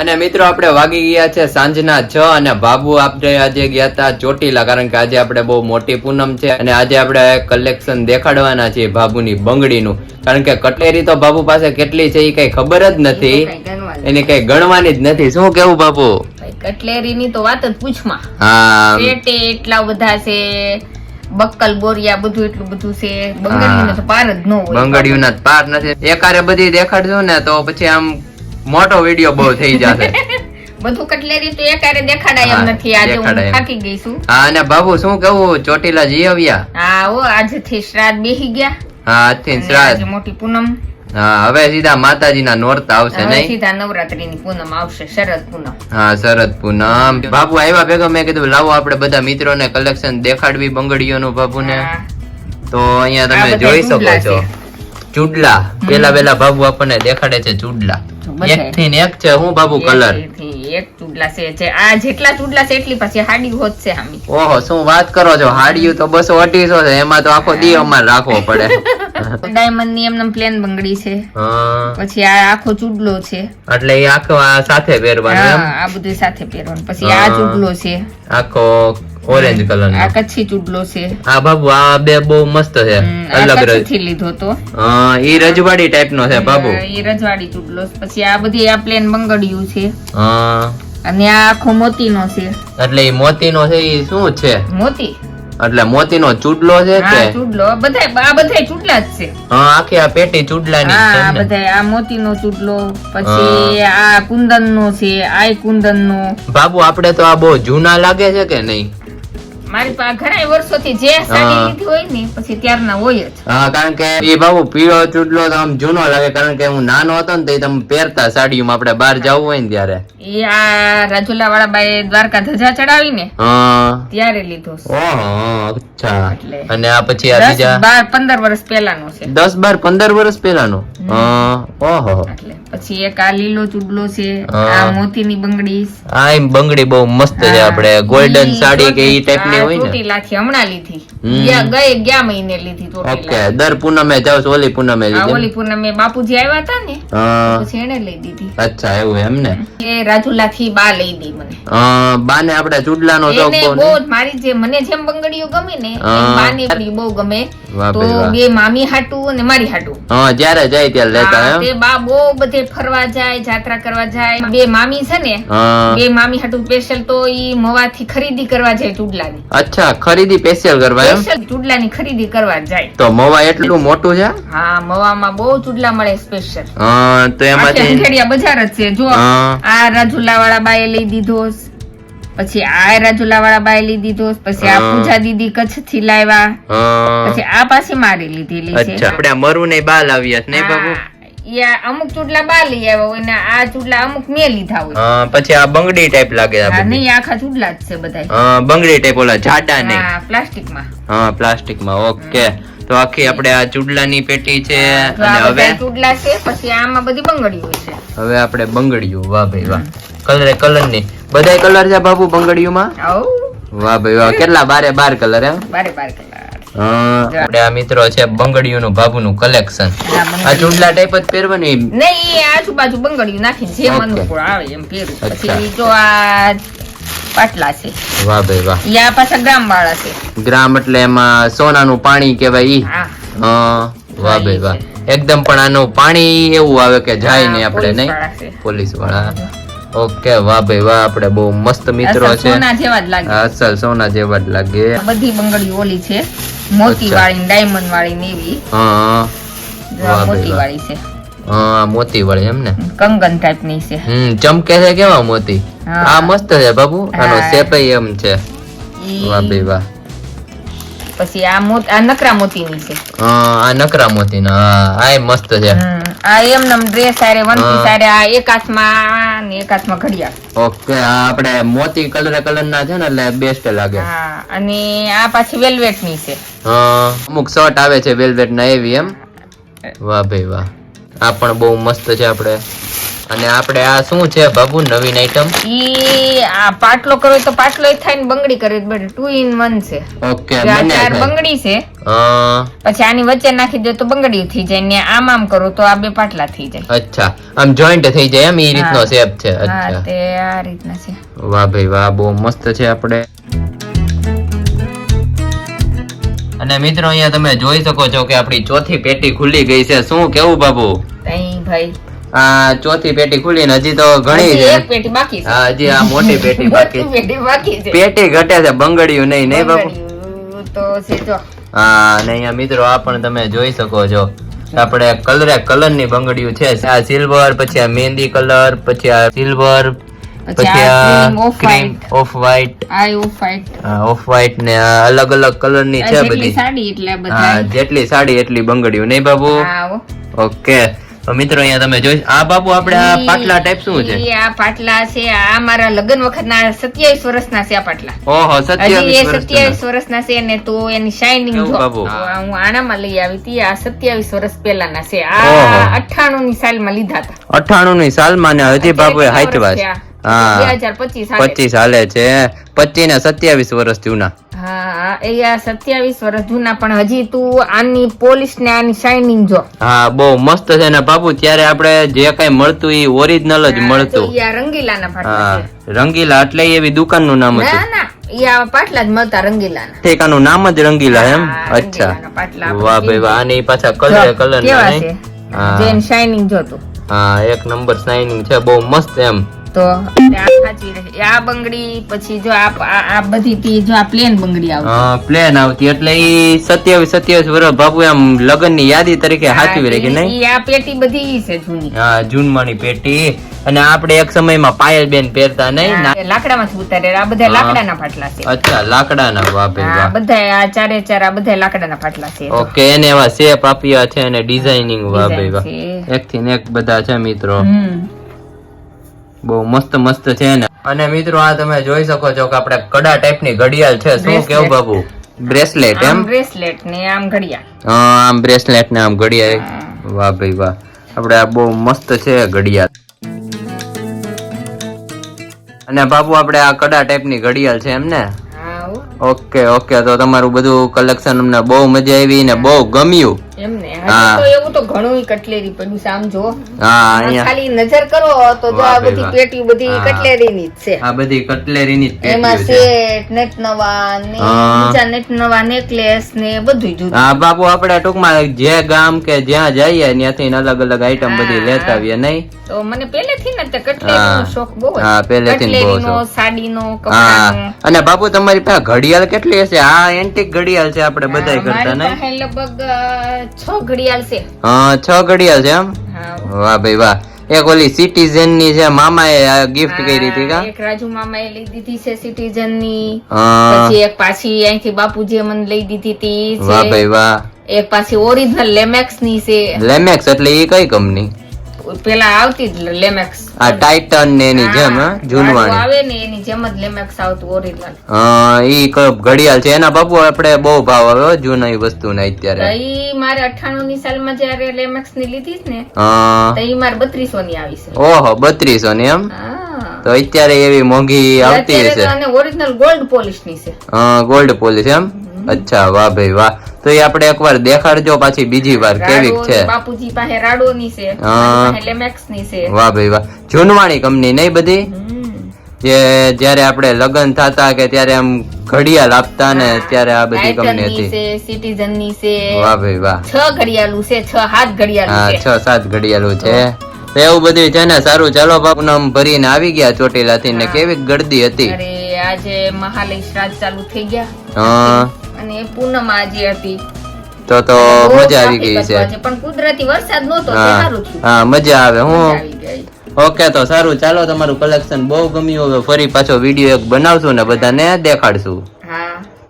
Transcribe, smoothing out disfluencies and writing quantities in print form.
અને મિત્રો આપણે વાગી ગયા છે સાંજના 6 અને બાબુ આપણે આજે ગયા હતા ચોટીલા, કારણ કે આજે આપણે બહુ મોટી પૂનમ છે અને આજે આપણે કલેક્શન દેખાડવાના છીએ બાબુની બંગડીનું, કારણ કે કટલેરી તો બાબુ પાસે કેટલી છે એ કઈ ખબર જ નથી, એની કઈ ગણવાની જ નથી. શું કેવું બાબુ? કટલેરી ની તો વાત જ પૂછમાં. હા, પેટે એટલા બધા છે, બક્કલ બોરિયા બધું એટલું બધું છે, બંગડીનો તો પાર જ ન હોય. બંગડીઓના પાર નથી. એકારે બધી દેખાડજો ને તો પછી આમ મોટો વિડિયો બહુ થઈ જશે. બધું કટલેરી તો એકારે દેખાડાય એમ નથી. આજે હું થાકી ગઈ છું. હા, અને બાબુ શું કેવું, ચોટીલા જઈ આવ્યા? હા, ઓ આજે થી શ્રાદ્ધ બેહી ગયા. હા, આજથી શ્રાદ્ધ, મોટી પૂનમ. હા, હવે સીધા માતાજીના નોરતા આવશે નહીં? સીધા નવરાત્રીની પૂનમ આવશે, શરદ પૂનમ. હા, શરદ પૂનમ. બાબુ આવ્યા ભેગા મેં કીધું લાવો આપણે બધા મિત્રોને કલેક્શન દેખાડવી બંગડીઓનું બાબુને. તો અહીંયા તમે જોઈ શકો છો ચૂડલા. પેલા બાબુ આપણને દેખાડે છે ચૂડલા. એક થી એક છે. હું બાબુ કલર એક ચૂડલા છે. આ જેટલા ચૂડલા છે એટલી પછી હાડી હોત છે આમી. ઓહો, શું વાત કરો છો! હાડીયું તો 200-250 છે, એમાં તો આખો દી અમારે રાખવો પડે. ડાયમંડ ની એમને પ્લેન બંગડી છે. પછી આ આખો ચૂડલો છે, એટલે એ આખો આ સાથે પહેરવાનું. આ બધું સાથે પહેરવાનું. પછી આ ચૂડલો છે આખો ઓરેન્જ કલર નો. આ કચ્છી ચૂડલો છે. હા બાબુ, આ બે બહુ મસ્ત છે, અલગ થી લીધો તો. ઈ રજવાડી ટાઈપ નો છે બાબુ. ઈ રજવાડી ચૂડલો. પછી આ બધી આ પ્લેન બંગડીયું છે, અને આ આખો મોતી નો છે. એટલે ઈ મોતી નો છે. ઈ શું છે? મોતી એટલે મોતી નો ચૂડલો છે કે ચૂડલો? આ બધા ચૂડલા જ છે. હા, આખી આ પેટી ચૂડલાની છે. આ બધા આ મોતી નો ચૂડલો. પછી આ કુંદન નો છે, આ કુંદન નો. બાબુ આપણે તો આ બહુ જૂના લાગે છે કે નહીં? મારી પાસે ઘણા વર્ષોથી જે સાડી લીધી હોય ને પછી ત્યારના હોય જ. હા, કારણ કે એ બાબુ પીળો ચૂડલો તો આમ જૂનો લાગે, કારણ કે હું નાનો હતો ને તો તમે પહેરતા સાડીમાં, આપણે બહાર જવું હોય ને ત્યારે. એ આ રાજુલા વાળા બાઈ દ્વારકા ધજા ચડાવી ને ત્યારે લીધો. ઓહો, અચ્છા. અને આ પછી આ બીજા 12-15 વર્ષ પહેલાનો છે. 10-12-15 વર્ષ પહેલાનો. ઓહો. પછી એક આ લીલો ચૂડલો છે, આ મોતીની બંગડી. આ બંગડી બહુ મસ્ત છે. આપણે ગોલ્ડન સાડી કે ઈ ટાઈપ ની હોય ને. ચોટીલાથી હમણાં લીધી, ગયા મહિને લીધી ચોટીલા. ઓકે, દર પૂનમે જાવ? ઓલી પૂનમે લીધી? ઓલી પૂનમે બાપુજી આવ્યા હતા ને પછી એને લઈ દીધી. અચ્છા, એવું એમ ને? એ રાજુલા થી બા લઈ દી મને. બા ને આપણે ચૂડલાનો શોખ બહુ. મારી જે મને જેમ બંગડીઓ ગમે ને બા ને બહુ ગમે. તો બે મામી હાટુ અને મારી હાટુ જયારે જાય ત્યારે લેતા. તે બા બહુ બધે ફરવા જાય, જાત્રા કરવા જાય. બે મામી છે ને, બે મામી હાટુ સ્પેશિયલ તો ઈ મવાથી ખરીદી કરવા જાય ચૂડલાની. અચ્છા, ખરીદી સ્પેશિયલ કરવા એમ? ચૂડલાની ખરીદી કરવા જાય. તો મવા એટલું મોટું છે? હા, મવામાં બહુ ચૂડલા મળે સ્પેશિયલ. તો એમાંથી ખેડિયા બજાર જ છે. જો આ રાજુલા વાળા બાએ લઈ દીધો, પછી આ રાજુલા વાળા બાએ લઈ દીધો, પછી આ પૂજા દીદી કચ્છ થી લાવ્યા, પછી આ પાછી મારી લીધેલી છે. અચ્છા, આપણે મરુ ને બા લાવ્યા નહીં બાબુ? અમુક ચૂડલા બા લઈ આવ્યા હોય ને આ ચૂડલા અમુક મેં લીધા હોય. પછી આ બંગડી ટાઈપ લાગે. નહીં, આખા ચૂડલા જ છે બધા. બંગડી ટાઈપ ઓલા જાડા નહીં? પ્લાસ્ટિક માં. હા, પ્લાસ્ટિક માં. ઓકે, તો આખી આપણે આ ચૂડલાની પેટી છે. અને હવે ચૂડલા છે, પછી આમાં બધી બંગડીઓ છે. હવે આપણે બંગડીઓ. વાહ ભાઈ વાહ, કલર ની બધાય કલર છે બાબુ બંગડીઓમાં? વાહ ભાઈ વાહ, કેટલા? 12 કલર એમ? 12 કલર. આપણે આ મિત્રો છે બંગડીઓનું બાબુનું કલેક્શન. આ ચૂડલા ટાઈપ જ પહેરવાની નહીં, આજુબાજુ બંગડીઓ નાખીને જે અનુકૂળ આવે એમ પહેરું. પછી જો આ પાટલા છે. વાહ ભાઈ વાહ. યા પાછા ગ્રામ વાળા છે. ગ્રામ એટલે એમાં સોનાનું પાણી કહેવાય ઈ? વાહ ભાઈ વાહ, એકદમ. પણ આનું પાણી એવું આવે કે જાય નહીં આપણે, નહીં? પોલીસ વાળા. ઓકે, વાહ ભાઈ વાહ, આપણે બહુ મસ્ત મિત્રો છે. સોના જેવા જ લાગે. અસલ સોના જેવા જ લાગે. બધી બંગડી ઓલી છે, મોતી વાળી, ડાયમંડ વાળી ને એવી. મોતી વાળી છે. મોતી વાળી એમ ને? કંગન ટાઈપ ની છે. ચમકે છે. કેવા મોતી! આ મસ્ત છે બાબુ, આનો શેપ એમ છે. વાહ ભાઈ વાહ. પછી આ નકરા મોતી ની છે. આ નકરા મોતી ના. આ મસ્ત છે. આ એમનમ ડ્રેસ આરે, વન પીસ આરે. આ એક હાથમાં ને એક હાથમાં ઘડિયાળ. ઓકે, આ આપણે મોતી કલર ના છે ને એટલે બેસ્ટ લાગે. હા, અને આ પાછી વેલ્વેટ ની છે. અમુક શર્ટ આવે છે વેલ્વેટ ના, એવી એમ? વાહ ભાઈ વાહ, આ પણ બહુ મસ્ત છે. આપણે અને આપણે આ શું છે બાબુ નવીન આઈટમ? ઈ આ પાટલો કરો તો પાટલો થાય ને બંગડી કરે તો 2 in 1 છે. ઓકે, આ બંને 4 થાય. બંગડી છે, હા, પછી આની વચ્ચે નાખી દો તો બંગડી થઈ જાય ને આમ કરો તો આ 2 પાટલા થઈ જાય. અચ્છા, આમ જોઈન્ટ થઈ જાય એમ, એ રીતનો હા. શેપ છે. હા, અચ્છા, તે આ રીતના છે. વાહ ભાઈ વાહ, બહુ મસ્ત છે. આપણે અને મિત્રો અહીંયા તમે જોઈ શકો છો કે આપણી ચોથી પેટી ખુલી ગઈ છે. શું કેવું બાબુ? તઈ ભાઈ આ ચોથી પેટી ખુલી ને હજી તો ઘણી હજી છે. એક પેટી બાકી છે. હા, હજી આ મોટી પેટી બાકી. મોટી પેટી બાકી છે. પેટી ઘટે છે, બંગડીયું નહીં. નહીં બાબુ? બંગડીયું તો છે જો. હા, અને અહીંયા મિત્રો આ પણ તમે જોઈ શકો છો, આપણે કલર ની બંગડીયું છે. આ સિલ્વર, પછી આ મહેંદી કલર, પછી આ સિલ્વર, પછી આ ક્રીમ ઓફ વ્હાઈટ, આ ઓફ વ્હાઈટ, ઓફ વ્હાઈટ ને આ અલગ અલગ કલર ની છે જેટલી બધી. સાડી એટલે હા, બધા. જેટલી સાડી એટલી બંગડીયું. નહીં બાબુ? હા, હો. ઓકે, તો મિત્રો અહીંયા તમે જોઈ આ બાબુ આપણે આ પાટલા ટાઈપ શું છે? ઈ આ પાટલા છે, આ મારા લગ્ન વખતના 27 વર્ષના છે આ પાટલા. ઓહો, હજી એ 27 27 વર્ષના છે ને તો એની શાઇનિંગ કેવું જો. બાબુ? હું આનામાં લઈ આવી હતી, આ 27 વર્ષ પહેલાના છે. ઓહો. આ 98 ની સાલમાં લીધા હતા. 98 ની સાલમાં ને હજી બાબુ હાઈટવા છે. હા, 2025 હાલે. 25 હાલે છે. 25 ને 27 વર્ષ જૂના. હા, એ આ 27 વર્ષ જૂના, પણ હજી તું આની પોલિશ ને આની શાઇનિંગ જો. હા, બહુ મસ્ત છે ને બાબુ. ત્યારે આપણે જે કઈ મળતું એ ઓરિજિનલ જ મળતું. ઈ આ રંગીલાના પાટલા હા, છે. રંગીલા એટલે એવી દુકાનનું નામ ના હતું. ના, ઈ આ પાટલા જ મળતા રંગીલાના. ઠેકાનું નામ જ રંગીલા એમ? હા, અચ્છા, રંગીલાના પાટલા આપણે વાહ ભાઈ વાહ. આની પાછા કલર કલર કેવા ના છે? હા. જેન શાઇનિંગ જોતું. હા, એક નંબર શાઇનિંગ છે, બહુ મસ્ત એમ. તો આ સાચી રહે. આ બંગડી પછી જો આ બધી તી જો આ પ્લેન બંગડી આવે. હા, પ્લેન આવતી એટલે ઈ 27 વર્ષ બાબુ એમ લગ્ન ની યાદી તરીકે હાચવી રહી કે નહીં? ઈ આ પેટી બધી ઈ છે જૂની. હા, જૂનમાની પેટી. અને આપણે એક સમયમાં પાયલ બેન પહેરતા નહીં? હા, લાકડામાંથી ઉતારે. આ બધા લાકડાના પાટલા છે. અચ્છા, લાકડાના. વાહ ભાઈ આ વાહ. બધા આ ચારે ચાર આ બધા લાકડાના પાટલા છે. ઓકે, એને એવા શેપ આપ્યા છે અને ડિઝાઇનિંગ. વાહ ભાઈ વાહ, Design છે. એક થી ને એક બધા છે મિત્રો. હમ. બહુ મસ્ત મસ્ત છે ને. અને મિત્રો આ તમે જોઈ શકો છો કે આપણે કડા ટાઈપ ની ઘડિયાળ છે. શું Bracelet. કેવું બાબુ? બ્રેસલેટ આમ એમ? બ્રેસલેટ ને આમ ઘડિયાળ. હા, આમ બ્રેસલેટ ને આમ ઘડિયાળ. વાહ ભાઈ વાહ, આપણે આ બહુ મસ્ત છે ઘડિયાળ. અને બાબુ આપણે આ કડા ટાઈપ ની ઘડિયાળ છે એમ ને? હા, હો. ઓકે ઓકે, તો તમારું બધું કલેક્શન અમને બહુ મજા આવી ને બહુ ગમ્યું. એમને હા. હજી તો એવું તો ઘણું કટલેરી પડ્યું છે. આમ જો હા, અહીંયા ખાલી નજર કરો તો જો વાહ આ ભાઈ બધી વાહ. પેટી બધી હા. કટલેરીની જ છે. આ બધી કટલેરીની જ એમાં પેટીઓ છે. સેટ નેટ નવા ને હા. બીજા નેટ નવા નેકલેસ ને બધું જુદું. હા બાપુ, આપણે ટૂંકમાં જે ગામ કે જ્યાં જઈએ ત્યાંથી અલગ અલગ આઈટમ બધી લેતા આવીએ નહીં? તો મને પહેલેથી ને તે હા. કટલેરીનો શોખ બહુ હતો. હા, પહેલેથી જ બહુ કટલેરીનો, શોખ. સાડીનો, હા, કપડાનો. અને બાપુ તમારી પાસે ઘડિયાળ કેટલી હશે? આ એન્ટિક ઘડિયાળ છે આપણે બધાય કરતા મારી નહીં? પાસે લગભગ 6 ઘડિયાળ છે. હા, 6 ઘડિયાળ છે એમ? હા. વાહ ભાઈ વાહ. એક ઓલી સિટીઝન ની છે, મામાએ ગિફ્ટ કરી હતી કા? એક રાજુ મામાએ લઈ દીધી છે સિટીઝન ની. હા, પછી એક પાછી અહીંથી બાપુજીએ મને લઈ દીધી હતી વાહ છે. ભાઈ વાહ. એક પાછી ઓરિજિનલ લેમેક્સ ની છે. લેમેક્સ એટલે એ કઈ કંપની? પેલા આવતી જ લેમેક્સ. આ ટાઇટન ને એની જેમ હા, વાળું જૂનવાણી. આવે ને એની જેમ જ લેમેક્સ આવતું ઓરિજિનલ. ઈ ઘડિયાળ છે એના બાપુ આપણે બહુ ભાવ આવે હો જૂની વસ્તુ ને અત્યારે. ઈ મારે 98 ની સાલમાં જયારે લેમેક્સ ની લીધી છે ને હા, તો ઈ મારે 3200 ની આવી છે. ઓહો 3200 ની એમ? હા. તો અત્યારે એવી મોંઘી આવતી અત્યારે હશે. તો આને ઓરિજિનલ ગોલ્ડ પોલિશ ની છે. ગોલ્ડ પોલિશ એમ? અચ્છા, વાહ ભાઈ વાહ. તો એ આપણે એકવાર દેખાડજો પાછી બીજી વાર કેવી રાડો છે. ને બાપુજી પાસે રાડો ની છે, હા. મારી પાસે લેમેક્સ ની છે. વાહ ભાઈ વાહ. જૂનવાણી કંપની નહીં બધી? હમ. જે જ્યારે આપણે લગ્ન થતા કે ત્યારે આમ ઘડિયાળ આપતા ને ત્યારે આ બધી ટાઇટન કંપની ની હતી. છે, સિટીઝન ની છે. વાહ ભાઈ વાહ. 6 ઘડિયાળું છે, 6-7 ઘડિયાળું હા, છે. 6-7 ઘડિયાળું છે. તો એવું બધું છે ને. સારું, ચાલો બાપુ નામ ભરીને આવી ગયા ચોટીલાથી ને કેવી ગળદી હતી. અરે આજે મહાલય શ્રાદ્ધ ચાલુ થઈ ગયા હા, અને પૂનમ આજે હતી. તો બહુ મજા આવી ગઈ traffic છે. હતો આજે, પણ કુદરતી વરસાદ નહોતો તે હા સારું થયું. હા, મજા આવે. મજા હું આવી ગઈ. ઓકે, તો સારું, ચાલો તમારું કલેક્શન બહુ ગમ્યું. હવે ફરી પાછો વિડીયો એક બનાવશું ને બધાને દેખાડશું.